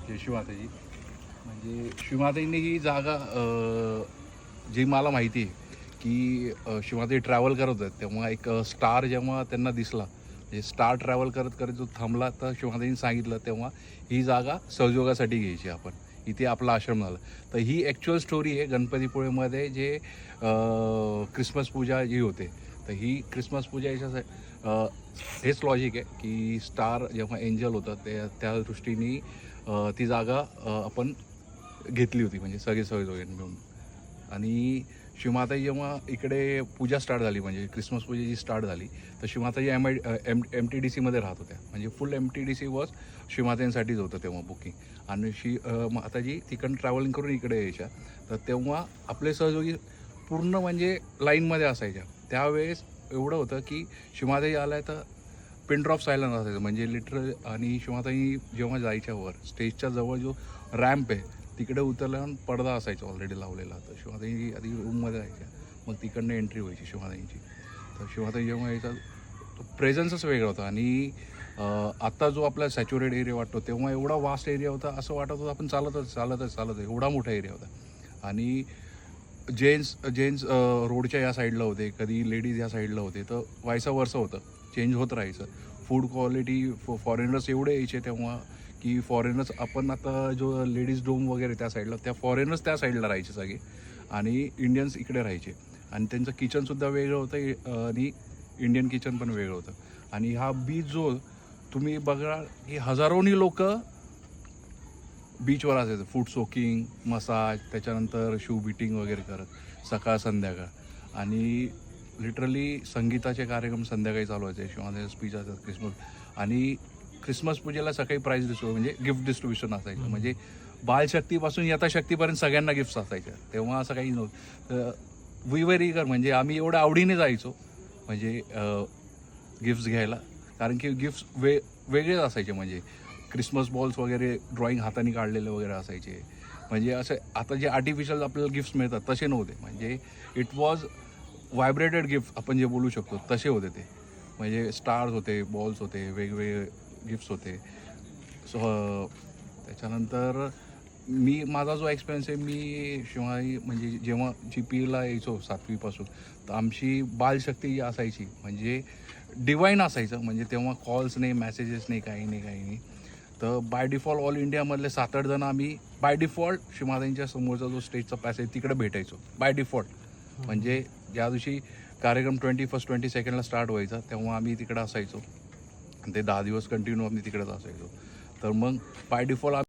जय शिवमाताजी. म्हणजे शिवमाताजींनी ही जागा जी मला माहिती आहे की शिवमाताजी ट्रॅव्हल करत आहेत तेव्हा एक स्टार जेव्हा त्यांना दिसला, म्हणजे स्टार ट्रॅव्हल करत करत जो थांबला, तर शिवमाताजींनी सांगितलं तेव्हा ही जागा सहयोगासाठी घ्यायची आपण, इथे आपला आश्रम झाला. तर ही ॲक्च्युअल स्टोरी आहे गणपतीपुळेमध्ये जे क्रिसमस पूजा जी होते. तर ही क्रिसमस पूजा याच्यासाठी हेच लॉजिक आहे की स्टार जेव्हा एंजल होतं त्या दृष्टीने ती जागा आपण घेतली होती, म्हणजे सगळे वगैरे मिळून. आणि शिवमाताजी जेव्हा इकडे पूजा स्टार्ट झाली, म्हणजे क्रिसमस पूजा जी स्टार्ट झाली, तर शिवमाताजी MTDCमध्ये राहत होत्या. म्हणजे फुल MTDC वॉज शिवमाताजींसाठीच होतं तेव्हा बुकिंग. आणि माताजी तिकडून ट्रॅव्हलिंग करून इकडे यायच्या. तर तेव्हा आपले सहयोगी पूर्ण म्हणजे लाईनमध्ये असायच्या. त्यावेळेस एवढं होतं की शिवमाताजी आल्या तर पिन ड्रॉप सायलेन्स असायचं, म्हणजे लिटरल. आणि शिवमाताजी जेव्हा जायच्या वर स्टेजच्या जवळ जो रॅम्प आहे तिकडे उतरल्यावर पडदा असायचा ऑलरेडी लावलेला. तर शिवमाताजी आधी रूममध्ये राहायच्या, मग तिकडनं एंट्री व्हायची शिवमाताजींची. तर शिवमाताजी जेव्हा यायचा प्रेझन्सच वेगळा होता. आणि आत्ता जो आपला सॅच्युरेट एरिया वाटतो तेव्हा एवढा वास्ट एरिया होता, असं वाटत होतं आपण चालतच एवढा मोठा एरिया होता. आणि जेंट्स रोडच्या या साईडला होते, कधी लेडीज या साईडला होते, तर व्हायसा वर्षं होतं, चेंज होत राहायचं. फूड क्वालिटी फॉरेनर्स एवढे यायचे तेव्हा की फॉरेनर्स, आपण आता जो लेडीज डोम वगैरे त्या साईडला, त्या फॉरेनर्स त्या साईडला राहायचे सगळे, आणि इंडियन्स इकडे राहायचे. आणि त्यांचं किचनसुद्धा वेगळं होतं, आणि इंडियन किचन पण वेगळं होतं. आणि हा बीच जो तुम्ही बघा की हजारोनी लोक बीचवर असायचं, फूड सोकिंग, मसाज, त्याच्यानंतर शू बीटिंग वगैरे करत सकाळ संध्याकाळ. आणि लिटरली संगीताचे कार्यक्रम संध्याकाळी चालू व्हायचे, शिवाय स्पीच असतात क्रिसमस. आणि क्रिसमस पूजेला सकाळी प्राईज म्हणजे गिफ्ट डिस्ट्रीब्युशन असायचं. म्हणजे बालशक्तीपासून यथाशक्तीपर्यंत सगळ्यांना गिफ्ट्स असायच्या. तेव्हा असं काही नव्हतं. वी वर इगर, म्हणजे आम्ही एवढ्या आवडीने जायचो म्हणजे गिफ्ट्स घ्यायला, कारण की गिफ्ट्स वेगळेच असायचे. म्हणजे क्रिसमस बॉल्स वगैरे ड्रॉइंग हाताने काढलेले वगैरे असायचे. म्हणजे असं आता जे आर्टिफिशियल आपल्याला गिफ्ट्स मिळतात तसे नव्हते. म्हणजे इट वॉज व्हायब्रेटेड गिफ्ट आपण जे बोलू शकतो तसे होते ते. म्हणजे स्टार्स होते, बॉल्स होते, वेगवेगळे गिफ्ट्स होते. सो त्याच्यानंतर माझा जो एक्सपिरियन्स आहे, मी शिवाय म्हणजे जेव्हा GPला यायचो 7वीपासून, तर आमची बालशक्ती जी असायची म्हणजे डिवाईन असायचं. म्हणजे तेव्हा कॉल्स नाही, मेसेजेस नाही, काही नाही. तर बाय डिफॉल्ट ऑल इंडियामधले 7-8 जण आम्ही बाय डिफॉल्ट शिवमाताजींच्या समोरचा जो स्टेजचा पॅसेज तिकडे भेटायचो बाय डिफॉल्ट. म्हणजे ज्या दिवशी कार्यक्रम 21st 22ndला स्टार्ट व्हायचा तेव्हा आम्ही तिकडे असायचो. ते 10 दिवस कंटिन्यू आम्ही तिकडेच असायचो. तर मग बाय डिफॉल्ट